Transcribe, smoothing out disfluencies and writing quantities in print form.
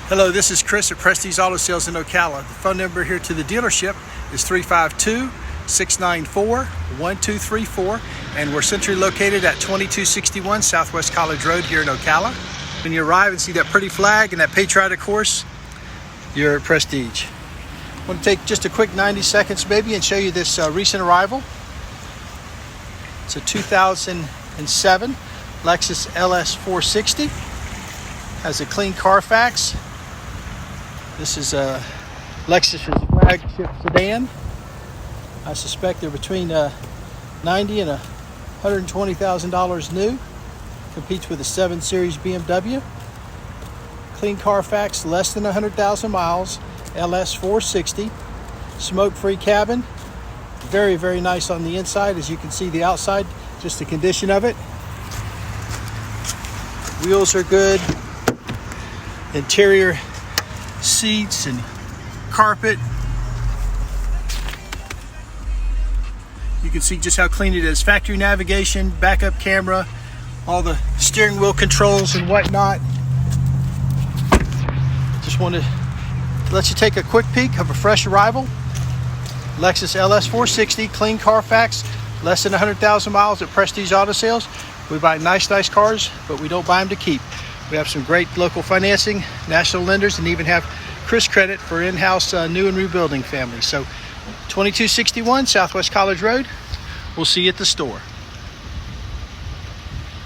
Hello, this is Chris at Prestige Auto Sales in Ocala. The phone number here to the dealership is 352-694-1234, and we're centrally located at 2261 Southwest College Road here in Ocala. When you arrive and see that pretty flag and that patriotic horse, you're at Prestige. I want to take just a quick 90 seconds maybe and show you this recent arrival. It's a 2007 Lexus LS 460. Has a clean Carfax. This is a Lexus's flagship sedan. I suspect they're between $90,000 and $120,000 new. Competes with a 7 Series BMW. Clean Carfax, less than 100,000 miles. LS 460. Smoke-free cabin. Very, very nice on the inside. As you can see, the outside, just the condition of it. Wheels are good. Interior seats and carpet. You can see just how clean it is. Factory navigation, backup camera, all the steering wheel controls and whatnot. Just want to let you take a quick peek of a fresh arrival. Lexus LS 460, clean Carfax, less than 100,000 miles at Prestige Auto Sales. We buy nice cars, but we don't buy them to keep. We have some great local financing, national lenders, and even have Chris Credit for in-house new and rebuilding families. So 2261 Southwest College Road. We'll see you at the store.